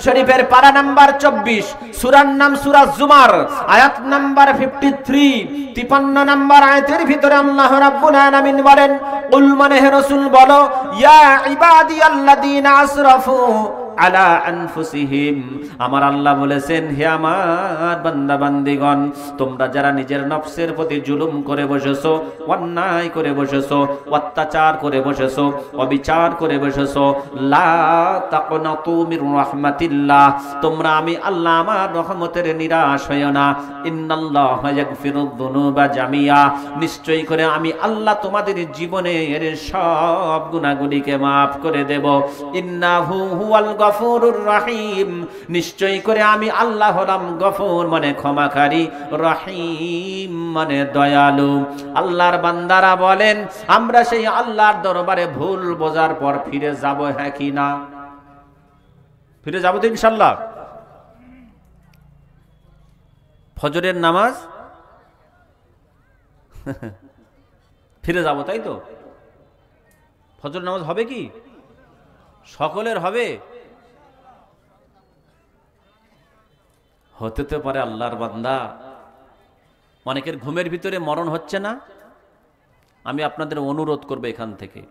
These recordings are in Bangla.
শরীফের পারা নাম্বার 24, সূরার নাম সূরা জুমার, আয়াত নাম্বার 53, 53 নাম্বার আয়াতের ভিতরে আল্লাহ রাব্বুল আলামিন বলেন, কুল মানে হে রাসূল বলো, ইয়া ইবাদিয়াল্লাযীনা আসরাফু আলা আনফুসিহিম, আমার আল্লাহ বলেছেন হে আমার বান্দা বান্দীগণ, তোমরা যারা নিজের নফসের প্রতি জুলুম করে বসেছো, অন্যায় করে বসেছো, অত্যাচার করে বসেছো, অবিচার করে বসেছো, লা তাকনাতু মির রাহমাতিল্লাহ, তোমরা আমি আল্লাহ আমার রহমতের নিরাশ হইও না। ইন্নাল্লাহা ইয়াগফিরুয যুনুবা জামিয়া, নিশ্চয়ই করে আমি আল্লাহ তোমাদের জীবনের সব গুনাহগুলিকে maaf করে দেব। ইন্নাহু হুয়াল গফুরুর রহিম, নিশ্চয়ই করে আমি আল্লাহ হলাম গফুর মানে ক্ষমাকারী, রহিম মানে দয়ালু। আল্লাহর বান্দারা বলেন, আমরা সেই আল্লাহর দরবারে ভুল বোঝার পর ফিরে যাব, হ্যাঁ কি না? ফিরে যাব তো ইনশাআল্লাহ। ফজরের নামাজ ফিরে যাব, তাই তো? ফজর নামাজ হবে কি? সকলের হবে? হতে তো পারে আল্লাহর বান্দা অনেকের ঘুমের ভিতরে মরণ হচ্ছে না। আমি আপনাদের অনুরোধ করব, এখান থেকে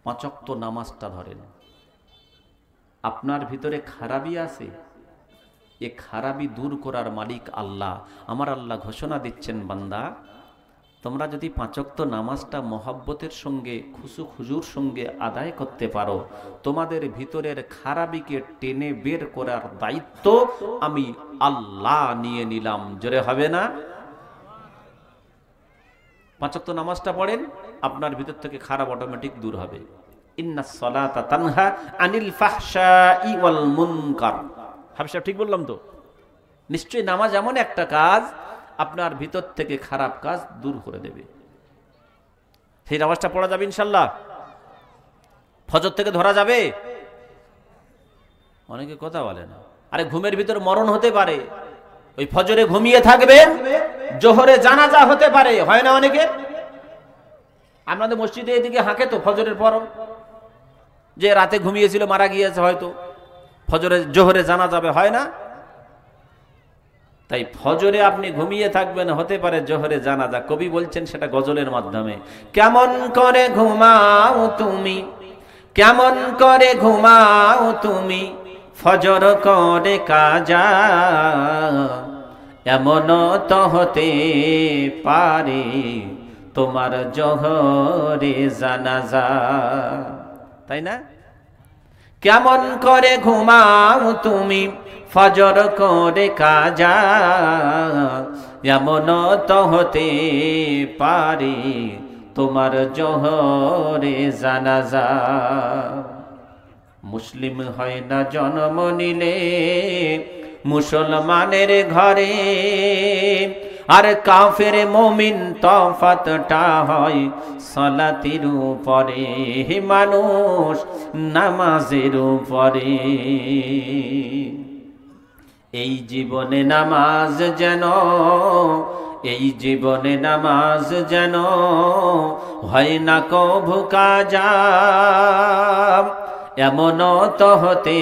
5 ওয়াক্ত নামাজটা ধরেন। আপনার ভিতরে খারাপি আছে, এ খারাপি দূর করার মালিক আল্লাহ। আমার আল্লাহ ঘোষণা দিচ্ছেন, বান্দা তোমরা যদি 5 ওয়াক্ত নামাজটা মহব্বতের সঙ্গে খুশু খুজুর সঙ্গে আদায় করতে পারো, তোমাদের ভিতরের খারাপিকে টেনে বের করার দায়িত্ব আমি আল্লাহ নিয়ে নিলাম। জোরে হবে না? 5 ওয়াক্ত নামাজটা পড়েন, আপনার ভিতর থেকে খারাপ অটোমেটিক দূর হবে। ইন্নাস সালাতা তানহা আনিল ফাহশাই ওয়াল মুনকার। হাবিব ঠিক বললাম তো? নিশ্চয়ই নামাজ এমন একটা কাজ আপনার ভিতর থেকে খারাপ কাজ দূর করে দেবে। সেই নামাজটা পড়া যাবে ইনশাআল্লাহ? ফজর থেকে ধরা যাবে? অনেকে কথা বলে না। আরে ঘুমের ভিতর মরণ হতে পারে, ওই ফজরে ঘুমিয়ে থাকবেন, জোহরে জানাজা হতে পারে, হয় না অনেকে? আপনাদের মসজিদে এদিকে হাঁকে তো ফজরের পর, যে রাতে ঘুমিয়েছিল মারা গিয়েছে, হয়তো ফজরে জোহরে জানা যাবে, হয় না? তাই ফজরে আপনি ঘুমিয়ে থাকবেন, হতে পারে জোহরে জানাজা। কবি বলছেন সেটা গজলের মাধ্যমে, কেমন করে ঘুমাও তুমি, কেমন করে ঘুমাও তুমি, ফজর করে কাজা, এমন তো হতে পারে তোমার জোহরে জানাজা। তাই না? কেমন করে ঘুমাও তুমি, ফজর করে কাজা, এমন তো হতে পারে তোমার জোহরে জানাজা। মুসলিম হয় না জন্ম নিলে মুসলমানের ঘরে, আর কাফের মুমিন তফাতটা হয় সালাতের উপরে, মানুষ নামাজের উপরে। এই জীবনে নামাজ যেন, এই জীবনে নামাজ যেন হয় না কভু কাজা, এমন তো হতে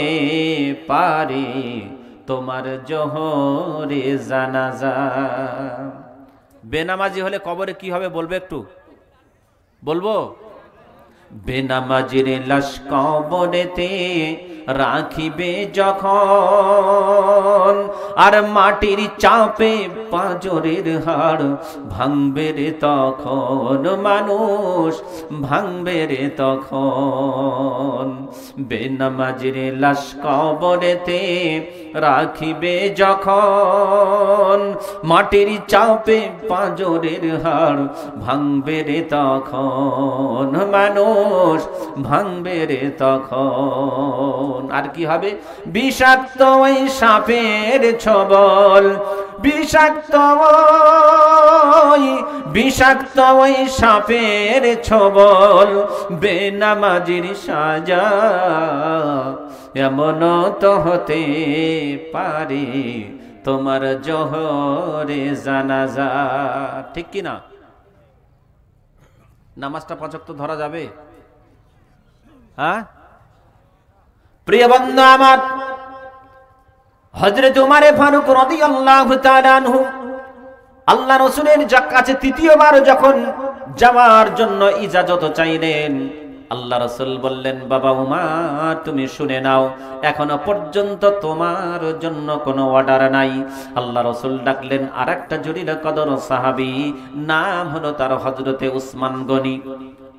পারে তোমার জোহরে জানাজা। বেনামাজি হলে কবরে কি হবে বলবে একটু? বলবো? বেনামাজির লাশ কবরেতে রাখিবে যখন, আর মাটির চাপে পাঁজরের হাড় ভাঙবে রে তখন, মানুষ ভাঙবে রে তখন। বেনামাজির লাশ কবরেতে রাখিবে যখন, মাটির চাপে পাঁজরের হাড় ভাঙবে রে তখন, মানুষ ভাঙবে রে তখন। আর কি হবে? বিষাক্ত ওই সাপের ছবল, বিষাক্ত ওই সাপের ছবল, বেনামাজির সাজা, এমন তো হতে পারে তোমার জোহরে জানাজা। ঠিক কি না? নামাজটা 5 ওয়াক্ত ধরা যাবে? হ্যাঁ প্রিয় বন্ধু আমার, হযরত উমর ফারুক রাদিয়াল্লাহু তাআলা আনহু আল্লাহ রাসূলের কাছে তৃতীয়বার যখন যাওয়ার জন্য ইজাজত চাইলেন, আল্লাহ রাসূল বললেন, বাবা উমর তুমি শুনে নাও, এখনো পর্যন্ত তোমার জন্য কোনো অর্ডার নাই। আল্লাহ রাসূল ডাকলেন আরেকটা জলিল কদর সাহাবী, নাম হলো তার হযরতে উসমান গনি।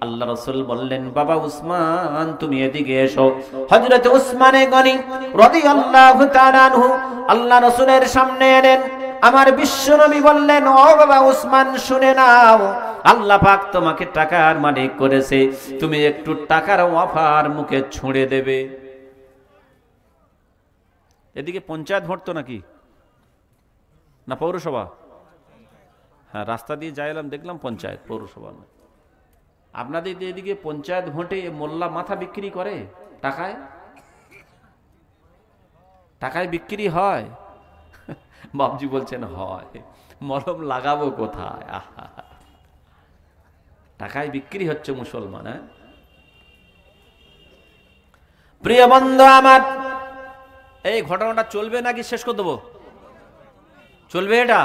আল্লাহ রাসূল বললেন, বাবা উসমান তুমি এদিকে এসো। হযরতে উসমানে গনি রাদিয়াল্লাহু তাআলা আনহু আল্লাহ রাসূলের সামনে এলেন। আমার বিশ্বনবী বললেন, ও বাবা উসমান শুনে নাও, আল্লাহ পাক তোমাকে টাকার মালিক করেছে, তুমি একটু টাকার অফার মুখে ছুঁড়ে দেবে। এদিকে পঞ্চায়েত ভোট তো নাকি না পৌরসভা? হ্যাঁ, রাস্তা দিয়ে যাইলাম দেখলাম পঞ্চায়েত, পৌরসভা না। আপনাদের এদিকে পঞ্চায়েত ভোটে মোল্লা মাথা বিক্রি করে টাকায়? টাকায় বিক্রি হয়? বাবজি বলছেন হয়। মলম লাগাবো কোথায়? আহা, টাকায় বিক্রি হচ্ছে মুসলমান। প্রিয় বন্ধু আমার, এই ঘটনাটা চলবে নাকি শেষ করে দেবো? চলবে এটা?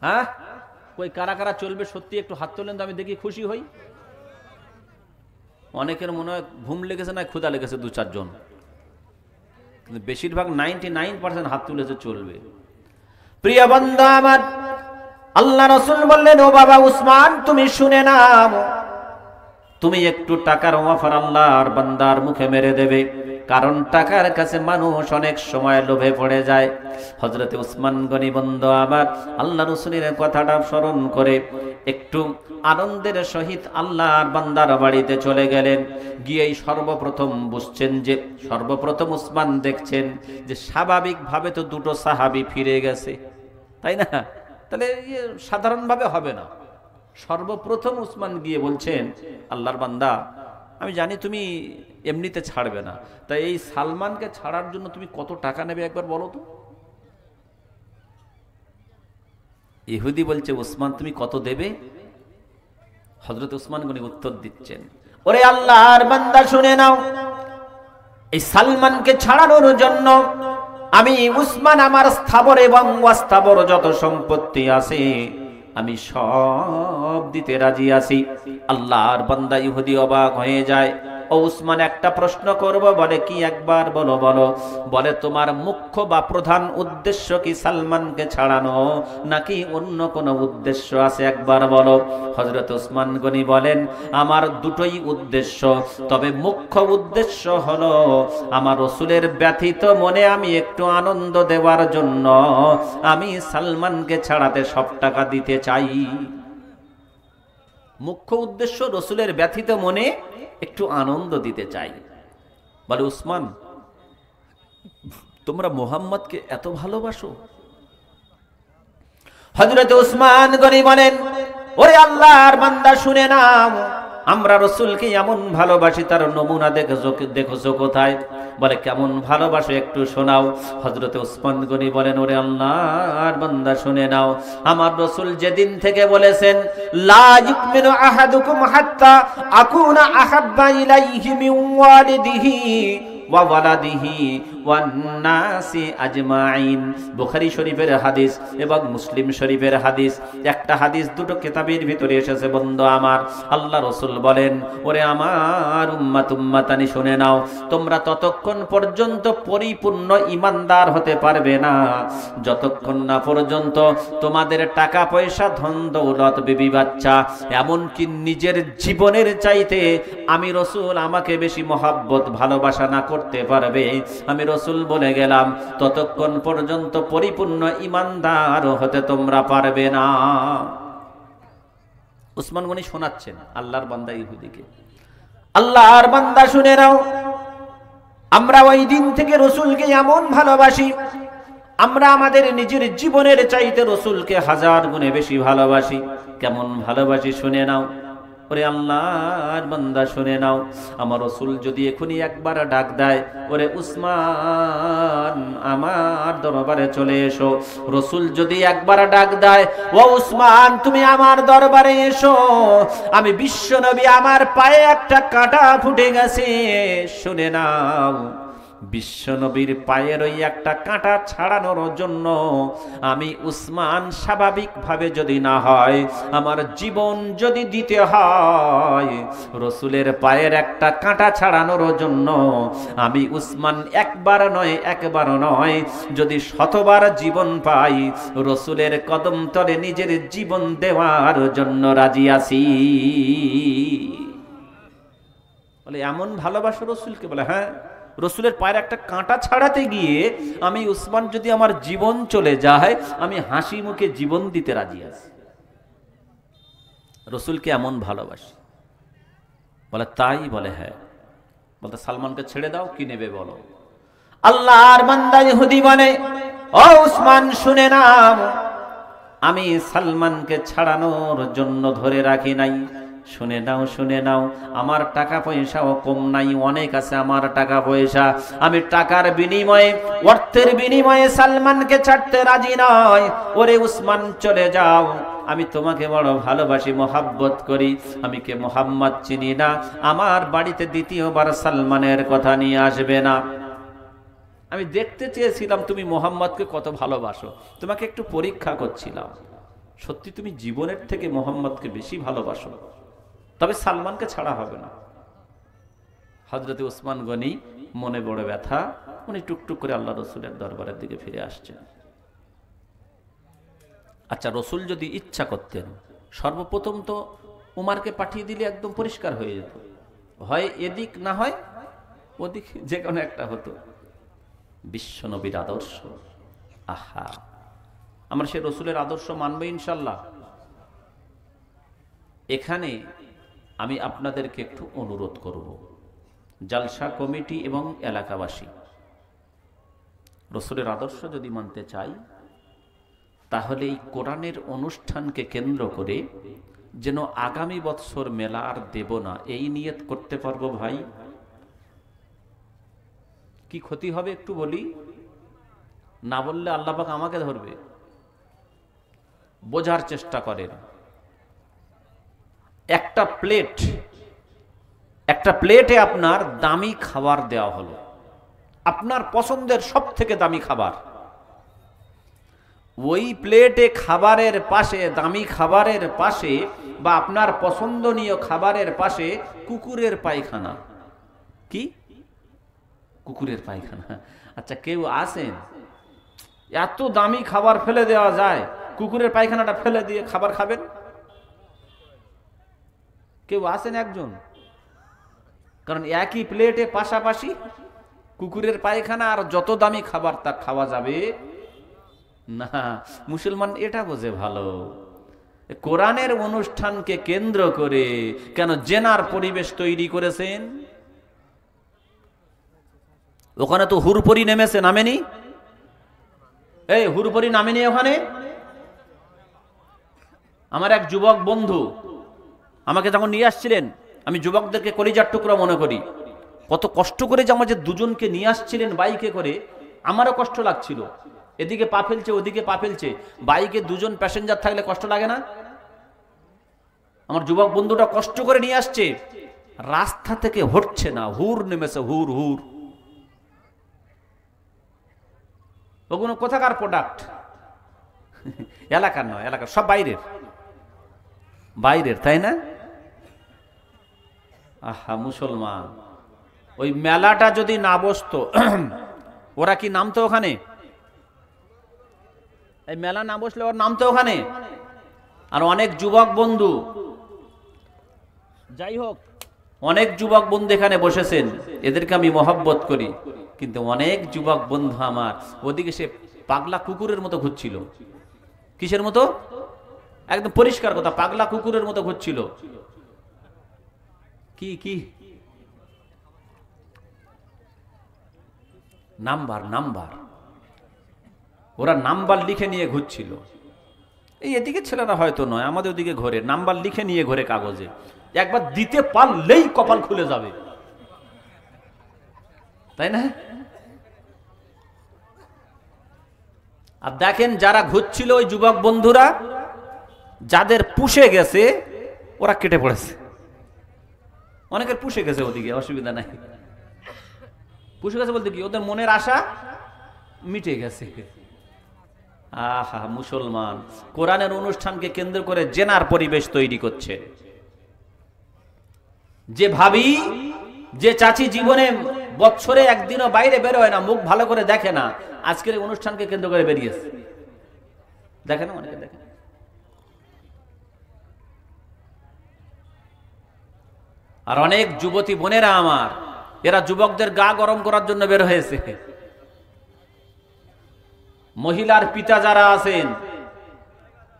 হ্যাঁ, কই কারা কারা চলবে সত্যি একটু হাত তোলেন তো, আমি দেখি খুশি হই। অনেকের মনে হয় ঘুম লেগেছে না ক্ষুধা লেগেছে, 2-4 জন, কিন্তু বেশিরভাগ 99% হাত তুলেছে চলবে। প্রিয় বন্ধু আমার, আল্লাহ রাসূল বললেন, ও বাবা উসমান তুমি শুনে নাও, তুমি একটু টাকার অফার আল্লাহর বান্দার মুখে মেরে দেবে, কারণ টাকার কাছে মানুষ অনেক সময় লোভে পড়ে যায়। হযরতে উসমান গনি বন্ধু আমার আল্লাহ রাসূলের কথাটা স্মরণ করে একটু আনন্দের সহিত আল্লাহর বান্দার বাড়িতে চলে গেলেন। গিয়েই সর্বপ্রথম বুঝছেন যে, সর্বপ্রথম উসমান দেখছেন যে স্বাভাবিকভাবে তো 2টো সাহাবী ফিরে গেছে, তাই না? তাহলে সাধারণভাবে হবে না। সর্বপ্রথম উসমান গিয়ে বলছেন, আল্লাহর বান্দা আমি জানি তুমি এমনিতে ছাড়বে না, তাই এই সালমানকে ছাড়ার জন্য তুমি কত টাকা নেবে একবার বলো তো। ইহুদি বলছে, উসমান তুমি কত দেবে? হযরত উসমান গনি উত্তর দিচ্ছেন, ওরে আল্লাহর বান্দা শুনে নাও, এই সালমানকে ছাড়ানোর জন্য আমি উসমান আমার স্থাবর এবং অস্থাবর যত সম্পত্তি আছে আমি সব দিতে রাজি আছি। আল্লাহর বান্দা ইহুদি অবাক হয়ে যায়। ও উসমান একটা প্রশ্ন করব, বলে কি? একবার বলো বলো। বলে তোমার মুখ্য বা প্রধান উদ্দেশ্য কি সালমানকে ছাড়ানো, নাকি অন্য কোনো উদ্দেশ্য আছে একবার বলো। হযরত উসমান গনি বলেন, আমার দুটোই উদ্দেশ্য, তবে মুখ্য উদ্দেশ্য হলো আমার রাসূলের ব্যথিত মনে আমি একটু আনন্দ দেওয়ার জন্য আমি সালমানকে ছাড়াতে সব টাকা দিতে চাই। মুখ্য উদ্দেশ্য রাসূলের ব্যথিত মনে একটু আনন্দ দিতে চাই। বলে উসমান তোমরা মুহাম্মদকে এত ভালোবাসো? হযরত উসমান গনি বলেন, ওরে আল্লাহর বান্দা শুনে নাও, আমরা রাসূলকে এমন ভালোবাসি তার নমুনা দেখেছো কোথায়? বলে কেমন ভালোবাসো একটু শোনাও। হযরত উসমান গনি বলেন, ওরে আল্লাহর বান্দা শুনে নাও, আমার রাসূল যেদিন থেকে বলেছেন লা ইউমিনু আহাদুকুম হাত্তা আকুনা আহাব্বা ইলাইহি মিন ওয়ালিদিহি ওয়া ওয়ালাদিহি ওয়ান নাসি আজমাইন, বুখারী শরীফের হাদিস এবং মুসলিম শরীফের হাদিস। একটা হাদিস দুটো কিতাবের ভিতরে এসেছে বন্ধু আমার। আল্লাহ রাসূল বলেন, ওরে আমার উম্মত উম্মতানি শুনে নাও, তোমরা ততক্ষণ পর্যন্ত পরিপূর্ণ ঈমানদার হতে পারবে না যতক্ষণ না পর্যন্ত তোমাদের টাকা পয়সা ধন দৌলত বিবি বাচ্চা এমনকি নিজের জীবনের চাইতে আমি রাসূল আমাকে বেশি মহব্বত ভালোবাসা না করতে পারবে। আমি রাসূল বলে গেলাম ততক্ষণ পর্যন্ত পরিপূর্ণ ঈমানদার হতে তোমরা পারবে না। উসমান গনি শোনাচ্ছেন আল্লাহর বান্দা ইহুদিকে, আল্লাহর বান্দা শুনে নাও, আমরা ওই দিন থেকে রাসূলকে এমন ভালোবাসি, আমরা আমাদের নিজের জীবনের চাইতে রাসূলকে 1000 গুণে বেশি ভালোবাসি। কেমন ভালোবাসি শুনে নাও। ওরে আল্লাহর বান্দা শুনে নাও, আমার রাসূল যদি এখনই একবার ডাক দেয়, ওরে উসমান আমার দরবারে চলে এসো, রাসূল যদি একবার ডাক দেয়, ও উসমান তুমি আমার দরবারে এসো, আমি বিশ্বনবী আমার পায়ে একটা কাঁটা ফুটে গেছে শুনে নাও, বিশ্বনবীর পায়ের ওই একটা কাঁটা ছাড়ানোর জন্য আমি উসমান স্বাভাবিকভাবে যদি না হয়, আমার জীবন যদি দিতে হয়, রসুলের পায়ের একটা কাঁটা ছাড়ানোর জন্য আমি উসমান একবার নয় যদি শতবার জীবন পাই, রসুলের কদম তলে নিজের জীবন দেওয়ার জন্য রাজি আছি। বলে এমন ভালোবাসো রসুলকে? বলে হ্যাঁ, রসুলের পায়ের একটা কাঁটা ছাড়াতে গিয়ে আমি উসমান যদি আমার জীবন চলে যায়, আমি হাসি মুখে জীবন দিতে রাজি আছি। রসুলকে এমন ভালোবাসি। বলে তাই? বলে হ্যাঁ। বলতে সালমানকে ছেড়ে দাও, কি নেবে বলো? আল্লাহর বান্দা ইহুদি বলে, ও উসমান শুনে নাও, আমি সালমানকে ছাড়ানোর জন্য ধরে রাখি নাই। শুনে নাও, আমার টাকা পয়সাও কম নাই, অনেক আছে আমার টাকা পয়সা। আমি টাকার বিনিময়ে, অর্থের বিনিময়ে সালমানকে ছাড়তে রাজি নয়। ওরে উসমান চলে যাও, আমি তোমাকে বড় ভালোবাসি, মোহাব্বত করি। আমি কে মোহাম্মদ চিনি না, আমার বাড়িতে দ্বিতীয়বার সালমানের কথা নিয়ে আসবে না। আমি দেখতে চেয়েছিলাম তুমি মোহাম্মদকে কত ভালোবাসো, তোমাকে একটু পরীক্ষা করছিলাম। সত্যি তুমি জীবনের থেকে মোহাম্মদকে বেশি ভালোবাসো, তবে সালমানকে ছাড়া হবে না। হযরতে উসমান গনি মনে বড় ব্যথা, উনি টুকটুক করে আল্লাহ রসুলের দরবারের দিকে ফিরে আসছেন। আচ্ছা, রসুল যদি ইচ্ছা করতেন, সর্বপ্রথম তো উমারকে পাঠিয়ে দিলে একদম পরিষ্কার হয়ে যেত, হয় এদিক না হয় ওদিক, যে কোনো একটা হতো। বিশ্বনবীর আদর্শ, আহা, আমরা সে রসুলের আদর্শ মানব ইনশাল্লাহ। এখানে আমি আপনাদেরকে একটু অনুরোধ করব, জালসা কমিটি এবং এলাকাবাসী, রসুলের আদর্শ যদি মানতে চাই, তাহলে এই কোরআনের অনুষ্ঠানকে কেন্দ্র করে যেন আগামী বৎসর মেলা আর দেব না, এই নিয়ত করতে পারবো ভাই? কি ক্ষতি হবে একটু বলি? না বললে আল্লাহ পাক আমাকে ধরবে। বোঝার চেষ্টা করেন। একটা প্লেটে আপনার দামি খাবার দেওয়া হলো, আপনার পছন্দের সব থেকে দামি খাবার। ওই প্লেটে খাবারের পাশে, দামি খাবারের পাশে বা আপনার পছন্দনীয় খাবারের পাশে কুকুরের পায়খানা। কি? কুকুরের পায়খানা। আচ্ছা, কেউ আসেন, এত দামি খাবার ফেলে দেওয়া যায়, কুকুরের পায়খানাটা ফেলে দিয়ে খাবার খাবেন? কেউ আসেন একজন? কারণ একই প্লেটে পাশাপাশি কুকুরের পায়খানা আর যত দামি খাবার তা খাওয়া যাবে না। মুসলমান এটা বোঝে ভালো। কোরআনের অনুষ্ঠানকে কেন্দ্র করে কেন জেনার পরিবেশ তৈরি করেছেন? ওখানে তো হুরপরি নেমেছে, নামেনি? এই হুরপরি নামেনি ওখানে? আমার এক যুবক বন্ধু আমাকে যখন নিয়ে আসছিলেন, আমি যুবকদেরকে কলিজার টুকরা মনে করি, কত কষ্ট করে যে আমার যে দুজনকে নিয়ে আসছিলেন বাইকে করে, আমারও কষ্ট লাগছিল। এদিকে পা ফেলছে, ওদিকে পা ফেলছে, বাইকে দুজন প্যাসেঞ্জার থাকলে কষ্ট লাগে না? আমার যুবক বন্ধুটা কষ্ট করে নিয়ে আসছে, রাস্তা থেকে হটছে না, হুর নেমেছে, হুর হুর। ওগুলো কোথাকার প্রোডাক্ট? এলাকার নয়, এলাকার সব বাইরের, তাই না? আহা, মুসলমান, ওই মেলাটা যদি না বসতো, ওরা কি নামতো ওখানে? এই মেলা না বসলে ওর নামতো ওখানে? আর অনেক যুবক বন্ধু, যাই হোক, অনেক যুবক বন্ধু এখানে বসেছেন, এদেরকে আমি মহব্বত করি, কিন্তু অনেক যুবক বন্ধু আমার ওদিকে সে পাগলা কুকুরের মতো ঘুরছিল। কিসের মতো? একদম পরিষ্কার কথা, পাগলা কুকুরের মতো ঘুরছিল। কি নাম্বার, ওরা নাম্বার লিখে নিয়ে ঘুরছিল। এই এদিকে ছেলেরা হয়তো নয়, আমাদের ওদিকে ঘরে নাম্বার লিখে নিয়ে ঘরে কাগজে, একবার দিতে পারলেই কপাল খুলে যাবে, তাই না? আর দেখেন, যারা ঘুরছিল ওই যুবক বন্ধুরা, যাদের পুষে গেছে ওরা কেটে পড়েছে। অনেকের পুষে গেছে ওদিকে, অসুবিধা নাই। পুষে গেছে বলতে কি, ওদের মনের আশা মিটে গেছে। আহা, মুসলমান কোরআনের অনুষ্ঠানকে কেন্দ্র করে জেনার পরিবেশ তৈরি করছে। যে ভাবি, যে চাচি জীবনে বছরে একদিনও বাইরে বের হয় না, মুখ ভালো করে দেখে না, আজকের অনুষ্ঠানকে কেন্দ্র করে বেরিয়েছে। দেখে না, অনেকে দেখে। আর অনেক যুবতী বোনেরা আমার, এরা যুবকদের গা গরম করার জন্য বের হয়েছে। মহিলার পিতা যারা আছেন,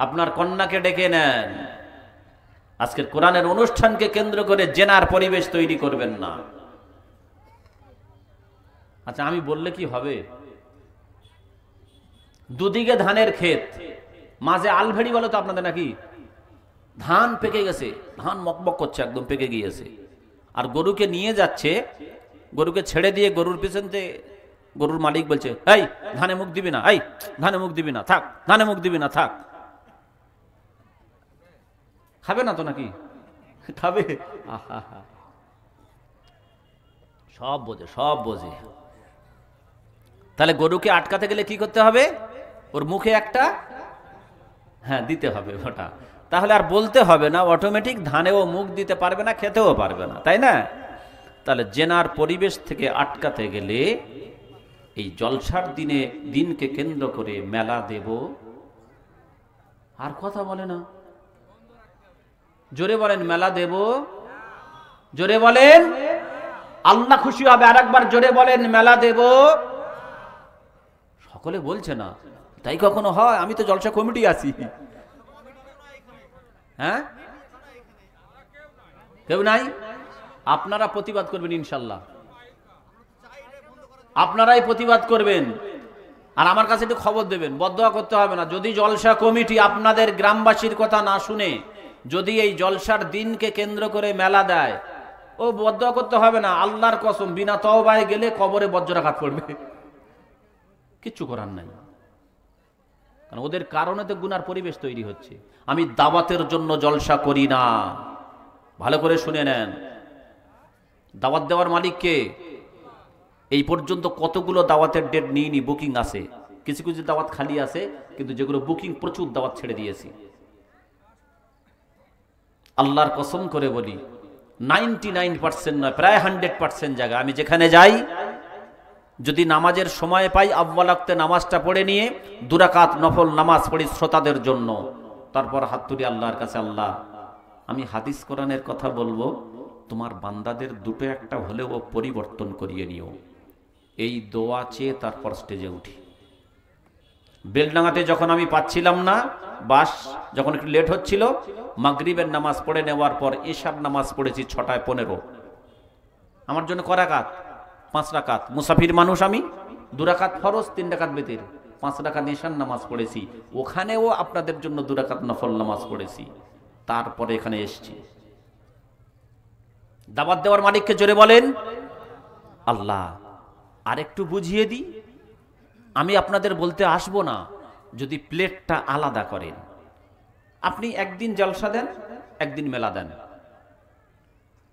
আপনার কন্যাকে ডেকে নেন। আজকের কোরআনের অনুষ্ঠানকে কেন্দ্র করে জেনার পরিবেশ তৈরি করবেন না। আচ্ছা, আমি বললে কি হবে? দুদিকে ধানের ক্ষেত, মাঝে আলভেড়ি বলে তো আপনাদের নাকি? ধান পেকে গেছে, ধান মকমক করছে, একদম পেকে গিয়েছে। আর গরুকে নিয়ে যাচ্ছে, গরুকে ছেড়ে দিয়ে গরুর পিছনতে গরুর মালিক বলছে, এই ধানে মুখ দিবি না, এই ধানে মুখ দিবি না, থাক, ধানে মুখ দিবি না, থাক। খাবে না তো নাকি? খাবে। সব বোঝে, সব বোঝে। তাহলে গরুকে আটকাতে গেলে কি করতে হবে? ওর মুখে একটা দিতে হবে ওটা। তাহলে আর বলতে হবে না, অটোমেটিক ধানেও মুখ দিতে পারবে না, খেতেও পারবে না, তাই না? তাহলে জেনার পরিবেশ থেকে আটকাতে গেলে এই জলসার দিনকে কেন্দ্র করে মেলা দেব। আর কথা বলে না, জোরে বলেন মেলা দেব, জোরে বলেন, আল্লাহ খুশি হবে। আর একবার জোরে বলেন মেলা দেব। সকলে বলছে না, তাই কখনো হয়? আমি তো জলসা কমিটি আছি। হ্যাঁ, কেউ নাই? আপনারা প্রতিবাদ করবেন ইনশাল্লাহ, আপনারাই প্রতিবাদ করবেন। আর আমার কাছে একটু খবর দেবেন, বদদোয়া করতে হবে না। যদি জলসা কমিটি আপনাদের গ্রামবাসীর কথা না শুনে যদি এই জলসার দিনকে কেন্দ্র করে মেলা দেয়, ও বদদোয়া করতে হবে না। আল্লাহর কসম, বিনা তওবায় গেলে কবরে বজ্রাঘাত পড়বে, কিচ্ছু করার নাই। কারণ ওদের কারণে তো গুনার পরিবেশ তৈরি হচ্ছে। আমি দাওয়াতের জন্য জলসা করি না, ভালো করে শুনে নেন। দাওয়াত দেওয়ার মালিক কে? এই পর্যন্ত কতগুলো দাওয়াতের ডেট নিইনি, বুকিং আছে। কিছু কিছু দাওয়াত খালি আছে, কিন্তু যেগুলো বুকিং প্রচুর দাওয়াত ছেড়ে দিয়েছি। আল্লাহর কসম করে বলি, 99% নয়, প্রায় 100% জায়গা আমি যেখানে যাই, যদি নামাজের সময় পাই, আউয়াল ওয়াক্তে নামাজটা পড়ে নিয়ে 2 রাকাত নফল নামাজ পড়ি শ্রোতাদের জন্য। তারপর হাত তুলি আল্লাহর কাছে, আল্লাহ আমি হাদিস কোরআনের কথা বলবো, তোমার বান্দাদের দুটো একটা হলেও পরিবর্তন করিয়ে নিও। এই দোয়া চেয়ে তারপর স্টেজে উঠি। বেলডাঙ্গাতে যখন আমি পাচ্ছিলাম না, বাস যখন একটু লেট হচ্ছিল, মাগরিবের নামাজ পড়ে নেওয়ার পর এশার নামাজ পড়েছি 6:15। আমার জন্য ক রাকাত? 5 রাকাত। মুসাফির মানুষ আমি, 2 রাকাত ফরজ, 3 রাকাত বিতির, 5 রাকাত এশার নামাজ পড়েছি। ওখানেও আপনাদের জন্য 2 রাকাত নফল নামাজ পড়েছি। তারপরে এখানে এসছি। দাওয়াত দেওয়ার মালিককে জোরে বলেন আল্লাহ। আর একটু বুঝিয়ে দিই, আমি আপনাদের বলতে আসবো না যদি প্লেটটা আলাদা করেন। আপনি একদিন জলসা দেন, একদিন মেলা দেন,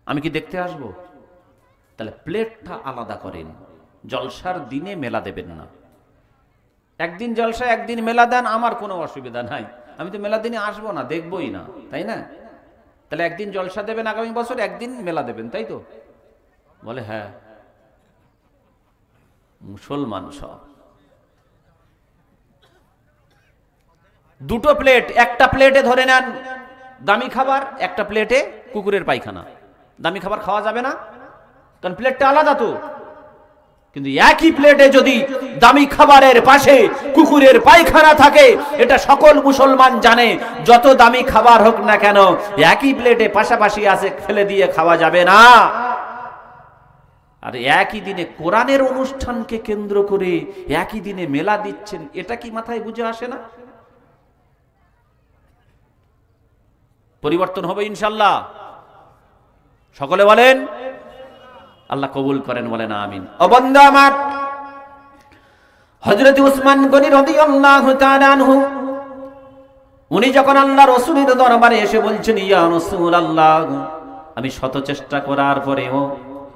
আমি কি দেখতে আসবো? তাহলে প্লেটটা আলাদা করেন, জলসার দিনে মেলা দেবেন না। একদিন জলসা একদিন মেলা দেন, আমার কোনো অসুবিধা নাই, আমি তো মেলা দিনে আসবো না, দেখবই না, তাই না? তাহলে একদিন জলসা দেবেন আগামী বছর, একদিন মেলা দেবেন, তাই তো? বলে হ্যাঁ। মুসলমান সব দুটো প্লেট, একটা প্লেটে ধরে নেন দামি খাবার, একটা প্লেটে কুকুরের পায়খানা। দামি খাবার খাওয়া যাবে না, কারণ প্লেটটা আলাদা তো। কিন্তু একই প্লেটে যদি দামি খাবারের পাশে কুকুরের পায়খানা থাকে, এটা সকল মুসলমান জানে। যত দামি খাবার হোক না কেন, একই প্লেটে পাশাপাশি আছে, ফেলে দিয়ে খাওয়া যাবে না। আর একই দিনে কোরআনের অনুষ্ঠানকে কেন্দ্র করে একই দিনে মেলা দিচ্ছেন, এটা কি মাথায় বুঝে আসে না? পরিবর্তন হবে ইনশাল্লাহ, সকলে বলেন আল্লাহ কবুল করেন, বলেন আমিন। ও বান্দা আমার, হযরত উসমান গনি রাদিয়াল্লাহু তাআলা আনহু, উনি যখন আল্লাহ রাসূলের দরবারে এসে বলছেন, ইয়া রাসূলুল্লাহ, আমি শত চেষ্টা করার পরেও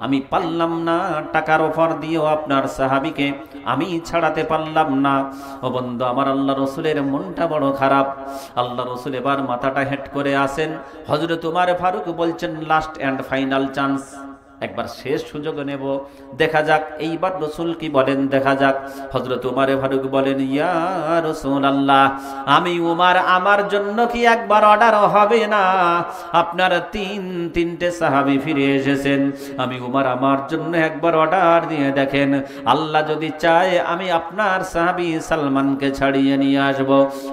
আমি পারলাম না, টাকার অফার দিয়েও আপনার সাহাবীকে আমি ছাড়াতে পারলাম না। ও বন্ধু আমার, আল্লাহ রসুলের মনটা বড় খারাপ। আল্লাহ রসুল এবার মাথাটা হেট করে আসেন। হযরত উমর ফারুক বলছেন, লাস্ট এন্ড ফাইনাল চান্স, একবার শেষ সুযোগ নেব, দেখা যাক এইবার রসুল কি বলেন, দেখা যাক। হযরত উমর ফারুক বলেন, ইয়া রাসূলুল্লাহ, আমি উমর, আমার জন্য কি একবার অর্ডার হবে না? আপনার তিনটে সাহাবী ফিরে এসেছেন, আমি উমর আমার জন্য একবার অর্ডার দিয়ে দেখেন, আল্লাহ যদি চায় আমি আপনার সাহাবী সালমানকে ছাড়িয়ে নিয়ে আসব।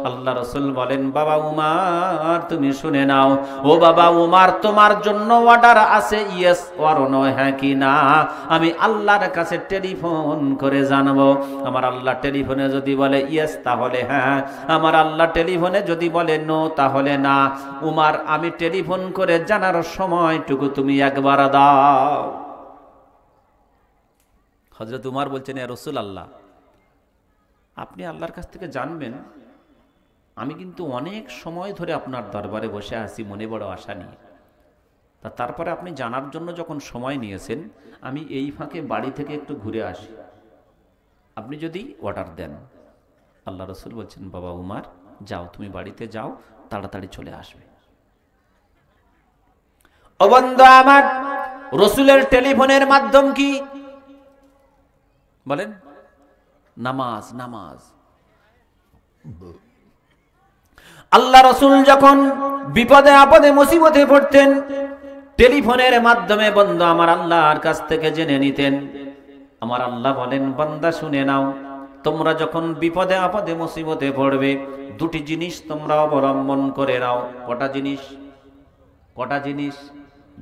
আল্লাহ রসুল বলেন, বাবা উমর তুমি শুনে নাও, ও বাবা উমর, তোমার জন্য অর্ডার আছে, ইয়েস অর নো, হ্যাঁ কি না, আমি আল্লাহর কাছে টেলিফোন করে জানবো। আমার আল্লাহ টেলিফোনে যদি বলে ইয়েস তাহলে হ্যাঁ, আমার আল্লাহ টেলিফোনে যদি বলে নো তাহলে না। উমর, আমি টেলিফোন করে জানার সময়টুকু তুমি একবার দাও। হযরত উমর বলছেন, ইয়া রাসূলুল্লাহ, আপনি আল্লাহর কাছ থেকে জানবেন, আমি কিন্তু অনেক সময় ধরে আপনার দরবারে বসে আছি মনে বড় আশা নিয়ে, তারপরে আপনি জানার জন্য যখন সময় নিয়েছেন, আমি এই ফাঁকে বাড়ি থেকে একটু ঘুরে আসি, আপনি যদি অর্ডার দেন। আল্লাহ রসুল বলছেন, বাবা উমর, যাও, তুমি বাড়িতে যাও, তাড়াতাড়ি চলে আসবে। ও বন্ধু আমার, রসুলের টেলিফোনের মাধ্যম কি বলেন? নামাজ। নামাজ। আল্লাহ রসুল যখন বিপদে আপদে মুসিবতে পড়তেন, টেলিফোনের মাধ্যমে বন্ধু আমার আল্লাহর কাছ থেকে জেনে নিতেন। আমার আল্লাহ বলেন, বান্দা শুনে নাও, তোমরা যখন বিপদে আপদে মুসিবতে পড়বে, দুটি জিনিস তোমরা অবলম্বন করে নাও। কটা জিনিস? কটা জিনিস?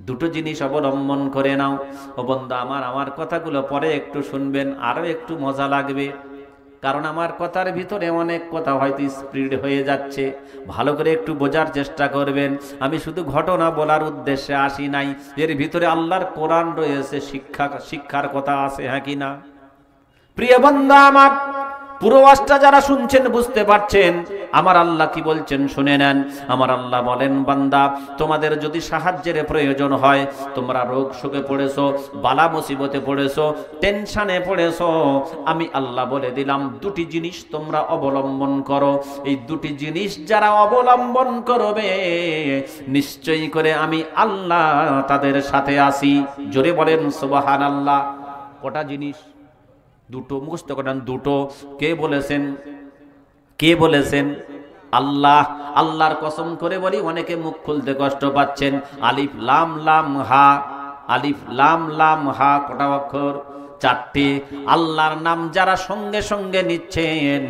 দুটো জিনিস অবলম্বন করে নাও। ও বন্ধু আমার কথাগুলো পরে একটু শুনবেন, আরো একটু মজা লাগবে, কারণ আমার কথার ভিতরে অনেক কথা হয়তো স্পিড হয়ে যাচ্ছে, ভালো করে একটু বোঝার চেষ্টা করবেন। আমি শুধু ঘটনা বলার উদ্দেশ্যে আসি নাই, এর ভিতরে আল্লাহর কোরআন রয়েছে, শিক্ষার কথা আছে, হ্যাঁ কি না? প্রিয় বন্ধু আমার, পুরো ওয়াজটা যারা শুনছেন বুঝতে পারছেন আমার আল্লাহ কি বলছেন, শুনে নেন। আমার আল্লাহ বলেন, বান্দা, তোমাদের যদি সাহায্যের প্রয়োজন হয়, তোমরা রোগ শোকে পড়েছো, বালা মুসিবতে পড়েছো, টেনশনে পড়েছো, আমি আল্লাহ বলে দিলাম, দুটি জিনিস তোমরা অবলম্বন করো। এই দুটি জিনিস যারা অবলম্বন করবে, নিশ্চয়ই করে আমি আল্লাহ তাদের সাথে আছি। জোরে বলেন সুবহানাল্লাহ। কটা জিনিস? দুটো। মুখস্থ করেন, দুটো। কে বলেছেন? কে বলেছেন? আল্লাহ। আল্লাহর কসম করে বলি, অনেকে মুখ খুলতে কষ্ট পাচ্ছেন। আলিফ লাম লাম হা, আলিফ লাম লাম হা, কটা অক্ষর? চারটি। আল্লাহর নাম যারা সঙ্গে সঙ্গে নিচ্ছেন,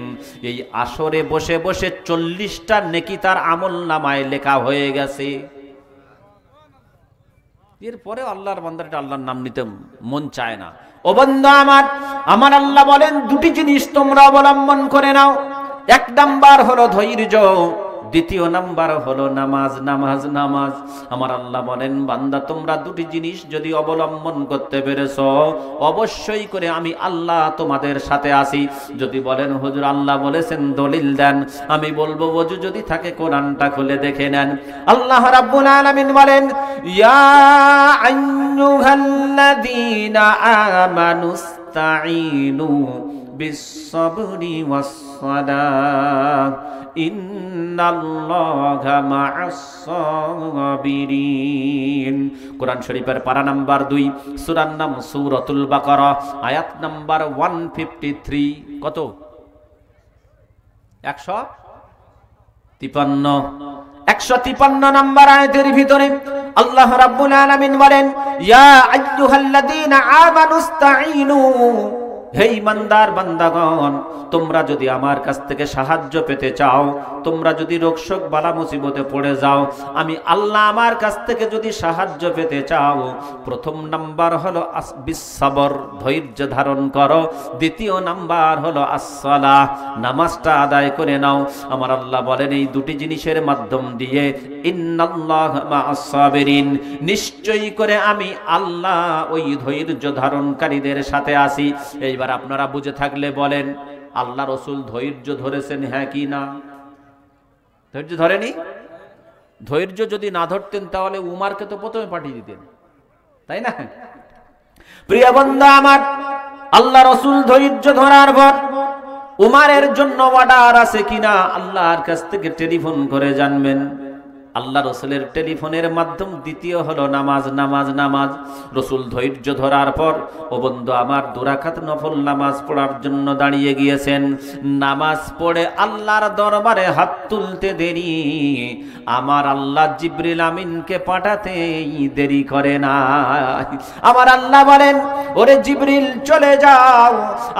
এই আসরে বসে বসে 40টা নেকি তার আমল নামায় লেখা হয়ে গেছে। এরপরে আল্লাহর বান্দাটা আল্লাহর নাম নিতে মন চায় না। ও বান্দা আমার আল্লাহ বলেন, দুটি জিনিস তোমরা অবলম্বন করে নাও। এক নাম্বার হলো ধৈর্য, দ্বিতীয় নাম্বার হলো নামাজ। নামাজ নামাজ। আমার আল্লাহ বলেন, বান্দা, তোমরা দুটি জিনিস যদি অবলম্বন করতে পেরেছো, অবশ্যই করে আমি আল্লাহ তোমাদের সাথে আছি। যদি বলেন হুজুর আল্লাহ বলেছেন, দলিল দেন, আমি বলবো ওযু যদি থাকে কোরআনটা খুলে দেখে নেন। আল্লাহ রাব্বুল আলামিন বলেন, ইয়া আইয়ুহাল্লাযীনা আমানুস্তাঈনু বিস-সাবরি ওয়াস-সালাহ ইন্নাল্লাহা মা'আস-সাবিরিন। কোরআন শরীফের পারা নাম্বার 2, সূরার নাম সূরাতুল বাকারা, আয়াত নাম্বার 153। কত? 153 নাম্বার আয়াতের ভিতরে আল্লাহ রাব্বুল আলামিন বলেন, ইয়া আইয়ুহাল্লাযীনা আমানুস্তাঈনু, হে ঈমানদার বান্দাগণ, তোমরা যদি আমার কাছ থেকে সাহায্য পেতে চাও, তোমরা যদি রোগশোক বালা মুসিবতে পড়ে যাও, আমি আল্লাহ আমার কাছ থেকে যদি সাহায্য পেতে চাও, প্রথম নাম্বার হলো বিস-সাবর, ধৈর্য ধারণ করো। দ্বিতীয় নাম্বার হলো আস-সালাহ, নামাজটা আদায় করে নাও। আমার আল্লাহ বলেন, এই দুটি জিনিসের মাধ্যম দিয়ে ইন্নাল্লাহা মা'আস-সাবিরিন, নিশ্চয়ই করে আমি আল্লাহ ওই ধৈর্য ধারণকারীদের সাথে আছি। এইবার আপনারা বুঝে থাকলে বলেন, আল্লাহ রসুল ধৈর্য ধরেছেন, হ্যাঁ কি না? ধৈর্য ধরেনি? ধৈর্য যদি না ধরতেন তাহলে উমারকে তো প্রথমে পাঠিয়ে দিতেন, তাই না? প্রিয় বন্ধু আমার, আল্লাহ রাসূল ধৈর্য ধরার পর উমারের জন্য অর্ডার আছে কিনা আল্লাহর কাছ থেকে টেলিফোন করে জানবেন। আল্লাহ রসুলের টেলিফোনের মাধ্যম দ্বিতীয় হলো নামাজ, নামাজ, নামাজ। রসুল ধৈর্য ধরার পর ও বন্ধু আমার 2 রাকাত নফল নামাজ পড়ার জন্য দাঁড়িয়ে গিয়েছেন। নামাজ পড়ে আল্লাহর দরবারে হাত তুলতে দেরি, আমার আল্লাহ জিবরিল আমিনকে পাঠাতেই দেরি করে না। আমার আল্লাহ বলেন, ওরে জিবরিল চলে যাও,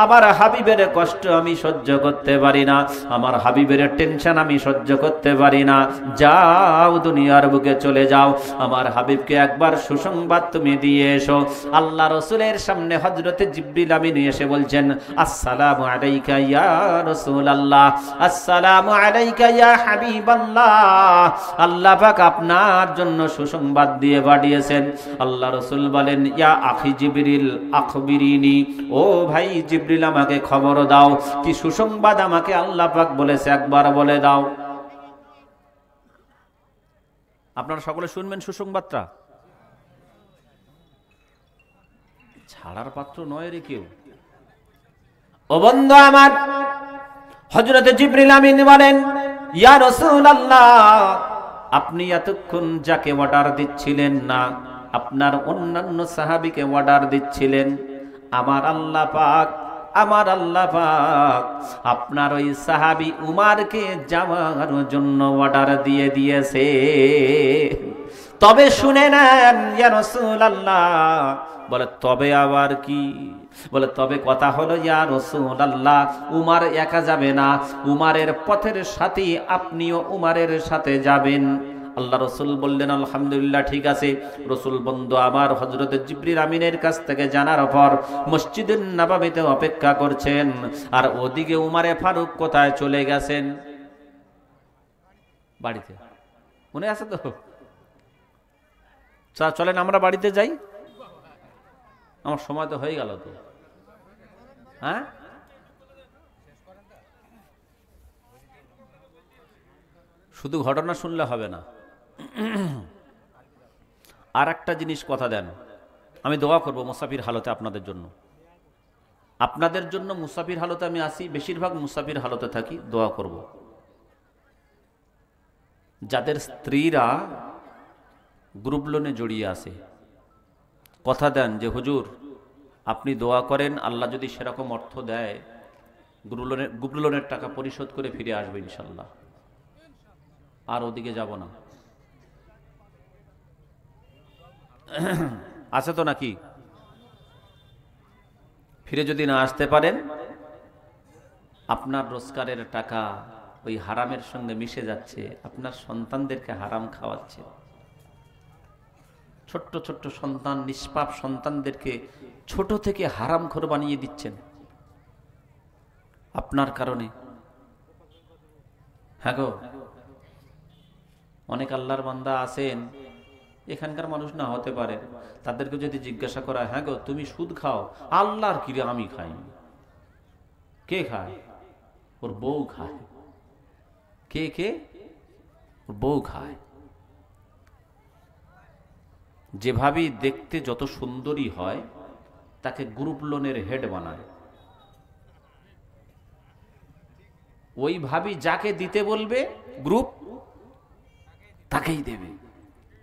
আমার হাবিবের কষ্ট আমি সহ্য করতে পারি না, আমার হাবিবের টেনশন আমি সহ্য করতে পারি না, যাও দুনিয়ার বুকে চলে যাও, আমার হাবিবকে একবার সুসংবাদ তুমি দিয়ে এসো। আল্লাহ রাসূলের সামনে হযরতে জিবরিল আমিন এসে বলছেন, আসসালামু আলাইকা ইয়া রাসূলুল্লাহ, আসসালামু আলাইকা ইয়া হাবিবাল্লাহ, আল্লাহ পাক আপনার জন্য সুসংবাদ দিয়ে পাঠিয়েছেন। আল্লাহ রাসূল বলেন, ইয়া আখি জিবরিল আখবিরিনি, ও ভাই জিবরিল আমাকে খবর দাও, কি সুসংবাদ আমাকে আল্লাহ পাক বলেছে একবার বলে দাও। আপনারা সকলে শুনবেন সুসংবাদটা, ছাড়ার পাত্র নয় রে কেউ। ও বন্ধু আমার, হযরতে জিবরিল আমিন বলেন, ইয়া রাসূলুল্লাহ, আপনি এতক্ষণ যাকে অর্ডার দিচ্ছিলেন না, আপনার অন্যান্য সাহাবীকে অর্ডার দিচ্ছিলেন, আমার আল্লাহ পাক আপনার ওই সাহাবী উমারকে যাওয়ার জন্য অর্ডার দিয়ে দিয়েছে। তবে শুনে নেন ইয়া রাসূলুল্লাহ, বলে তবে আবার কি? বলে তবে কথা হলো ইয়া রাসূলুল্লাহ, উমার একা যাবে না, উমারের পথের সাথী আপনিও উমারের সাথে যাবেন। আল্লাহ রসুল বললেন, আলহামদুলিল্লাহ, ঠিক আছে। রসুল বন্ধু আমার হযরত জিবরিল আমিনের কাছ থেকে জানার পর মসজিদে নববীতে অপেক্ষা করছেন, আর ওদিকে উমারে ফারুক কোথায় চলে গেছেন? বাড়িতে। মনে আছে তো? চলেন আমরা বাড়িতে যাই। আমার সময় তো হয়ে গেল তো। হ্যাঁ, শুধু ঘটনা শুনলে হবে না, আর একটা জিনিস কথা দেন, আমি দোয়া করব মুসাফির হালতে আপনাদের জন্য। আপনাদের জন্য মুসাফির হালতে আমি আসি, বেশিরভাগ মুসাফির হালতে থাকি, দোয়া করব। যাদের স্ত্রীরা গ্রুপ লোনে জড়িয়ে আছে, কথা দেন যে হুজুর আপনি দোয়া করেন, আল্লাহ যদি সেরকম অর্থ দেয় গ্রুপ লোনের টাকা পরিশোধ করে ফিরে আসবে ইনশাল্লাহ, আর ওদিকে যাব না। আছে তো নাকি? ফিরে যদি না আসতে পারেন, আপনার রোজগারের টাকা ওই হারামের সঙ্গে মিশে যাচ্ছে, আপনার সন্তানদেরকে হারাম খাওয়াচ্ছে। ছোট্ট ছোট্ট সন্তান, নিষ্পাপ সন্তানদেরকে ছোট থেকে হারামখোর বানিয়ে দিচ্ছেন আপনার কারণে। হ্যাঁ গো, অনেক আল্লাহর বান্দা আছেন, এখানকার মানুষ না হতে পারে, তাদেরকে যদি জিজ্ঞাসা করা, হ্যাঁ গো তুমি সুদ খাও? আল্লাহর কিরে, আমি খাই। কে খায়? ওর বউ খায়। কে কে? ওর বউ খায়। যেভাবে দেখতে যত সুন্দরী হয় তাকে গ্রুপ লোনের হেড বানায়, ওইভাবে যাকে দিতে বলবে গ্রুপ তাকেই দেবে।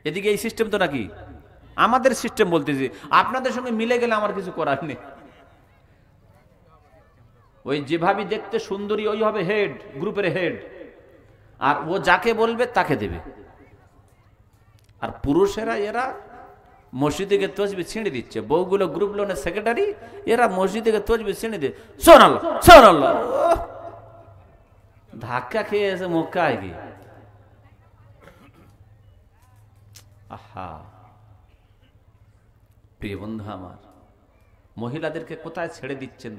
এদিকে এই সিস্টেম তো নাকি? আমাদের সিস্টেম বলতেছি, আপনাদের সঙ্গে মিলে গেলে আমার কিছু করার নেই। ওই যেভাবে দেখতে সুন্দরী ওই হবে হেড, গ্রুপের হেড, আর ও যাকে বলবে তাকে দেবে। আর পুরুষেরা এরা মসজিদে গিয়ে তসবি ছিঁড়ে দিচ্ছে, বউগুলো গ্রুপ লোনের সেক্রেটারি, এরা মসজিদে গিয়ে তসবি ছিঁড়ে দিয়ে সোনাল্লাহ সোনাল্লাহ, ধাক্কা খেয়ে এসে মক্কায় গিয়ে। আহা, প্রিয় বন্ধু আমার, মহিলাদেরকে কোথায় ছেড়ে দিচ্ছেন?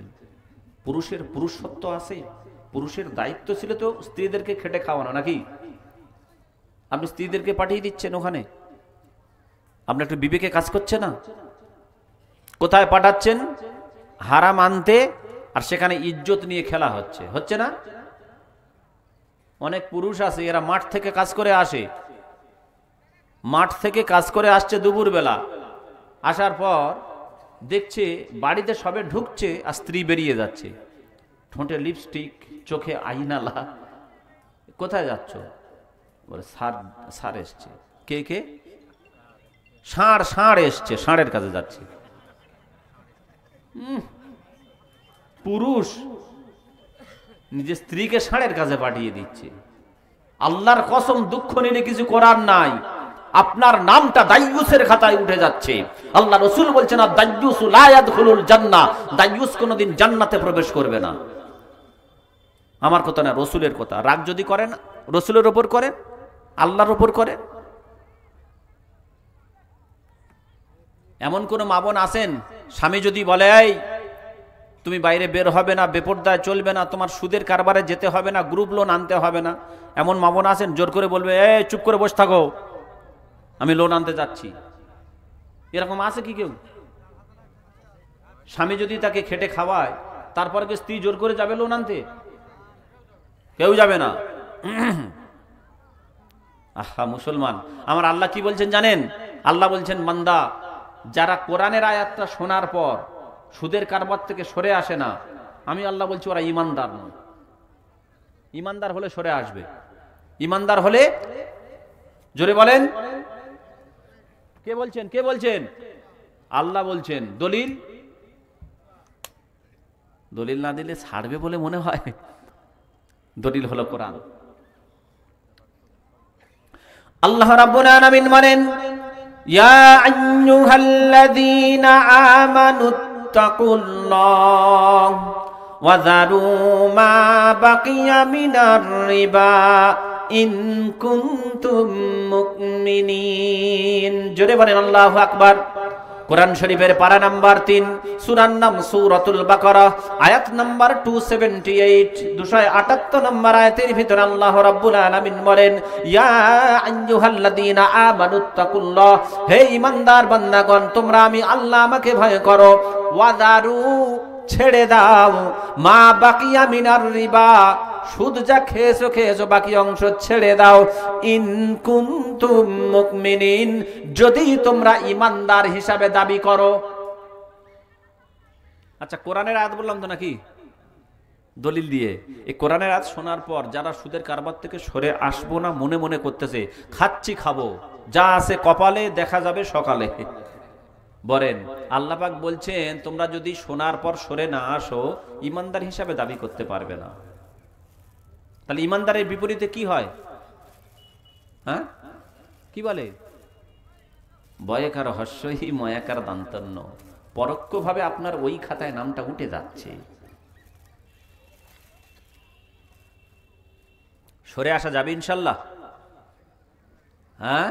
পুরুষের পুরুষত্ব আছে, পুরুষের দায়িত্ব ছিল তো স্ত্রীদেরকে খেটে খাওয়ানো, নাকি? আপনি স্ত্রীদেরকে পাঠিয়ে দিচ্ছেন ওখানে, আপনার একটু বিবেকে কাজ করছে না? কোথায় পাঠাচ্ছেন? হারাম আনতে, আর সেখানে ইজ্জত নিয়ে খেলা হচ্ছে, হচ্ছে না? অনেক পুরুষ আছে, এরা মাঠ থেকে কাজ করে আসে, মাঠ থেকে কাজ করে আসছে দুপুর বেলা, আসার পর দেখছে বাড়িতে সবে ঢুকছে আর স্ত্রী বেরিয়ে যাচ্ছে, ঠোঁটে লিপস্টিক, চোখে আইনালা। কোথায় যাচ্ছ? বলে ষাঁড় এসছে। কে কে? ষাঁড় এসছে, ষাঁড়ের কাছে যাচ্ছে। পুরুষ নিজের স্ত্রীকে ষাঁড়ের কাছে পাঠিয়ে দিচ্ছে। আল্লাহর কসম, দুঃখ নিলে কিছু করার নাই, আপনার নামটা দাইয়ুসের খাতায় উঠে যাচ্ছে। আল্লাহ রাসূল বলছেন, দাইয়ুসু লা ইয়াদখুলুল জান্নাহ, দাইয়ুস কোনদিন জান্নাতে প্রবেশ করবে না। আমার কথা না, রাসূলের কথা। রাগ যদি করেন রাসূলের উপর করেন, আল্লাহর উপর করেন। এমন কোন মা বোন আছেন, স্বামী যদি বলে এই তুমি বাইরে বের হবে না, বেপরদায় চলবে না, তোমার সুদের কারবারে যেতে হবে না, গ্রুপ লোন আনতে হবে না, এমন মা বোন আছেন জোর করে বলবে এই চুপ করে বসে থাকো, আমি লোন আনতে যাচ্ছি? এরকম আছে কি কেউ? স্বামী যদি তাকে খেটে খাওয়ায়, তারপরে কি স্ত্রী জোর করে যাবে লোন আনতে? কেউ যাবে না। আহা মুসলমান, আমার আল্লাহ কি বলছেন জানেন? আল্লাহ বলছেন, বান্দা যারা কোরআনের আয়াতটা শোনার পর সুদের কারবার থেকে সরে আসে না, আমি আল্লাহ বলছি ওরা ইমানদার নয়। ইমানদার হলে সরে আসবে। ইমানদার হলে, জোরে বলেন, কে বলছেন? কে বলছেন? আল্লাহ বলছেন। দলিল? দলিল না দিলে ছাড়বে বলে মনে হয়? দলিল হলো কোরআন। আল্লাহ রাব্বুল আলামিন বলেন, ইয়া আইয়ুহাল্লাযীনা আমানুত্তাকুল্লাহ ওয়া যারু মা বাকিয়া মিনার রিবা ইন কুনতুম মুমিনিন। জোরে বলেন আল্লাহু আকবার। কোরআন শরীফের পারা নাম্বার 3, সূরার নাম সূরাতুল বাকারা, আয়াত নাম্বার 278, 278 নম্বর আয়াতের ভিতরে আল্লাহ রাব্বুল আলামিন বলেন, ইয়া আইয়ুহাল্লাযীনা আমানুত্তাকুল্লাহ, হে ঈমানদার বান্দাগণ, তোমরা আমি আল্লাহ আমাকে ভয় করো। ওয়াদারু, ছেড়ে দাও, মা বাকিয়া মিনার রিবা, সুদ যা খেয়েছো বাকি অংশ ছেড়ে দাও। ইন কুনতুম মুমিনিন, যদি তোমরা ইমানদার হিসাবে দাবি করো। আচ্ছা, কোরআনের আয়াত বললাম তো নাকি দলিল দিয়ে? এই কোরআনের আয়াত শোনার পর যারা সুদের কারবার থেকে সরে আসবো না মনে মনে করতেছে, খাচ্ছি খাবো, যা আছে কপালে দেখা যাবে সকালে, বলেন আল্লাহ পাক বলছেন তোমরা যদি শোনার পর সরে না আসো, ইমানদার হিসাবে দাবি করতে পারবে না। তাহলে ইমানদারের বিপরীতে কি হয়? হ্যাঁ, কি বলে? বয়কার হস্যই ময়াকার দান্তন্য, পরোক্ষভাবে আপনার ওই খাতায় নামটা উঠে যাচ্ছে। সরে আসা যাবে ইনশাল্লাহ? হ্যাঁ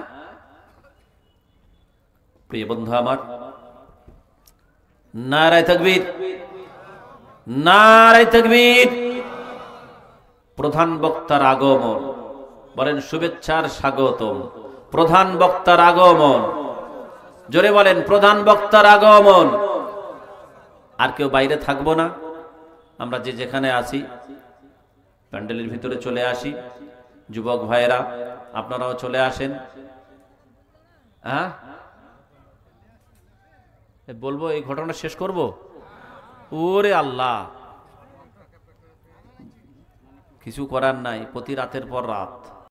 প্রিয় বন্ধু আমার, নারায়ে তাকবীর, নারায়ে তাকবীর। প্রধান বক্তার আগমন, বলেন শুভেচ্ছার স্বাগতম। প্রধান বক্তার আগমন, জোরে বলেন প্রধান বক্তার আগমন। আর কেউ বাইরে থাকবো না, আমরা যে যেখানে আছি প্যান্ডেলের ভিতরে চলে আসি। যুবক ভাইয়েরা আপনারাও চলে আসেন। হ্যাঁ বলবো এই ঘটনা শেষ করব? ওরে আল্লাহ, কিছু করার নাই, প্রতি রাতের পর রাত।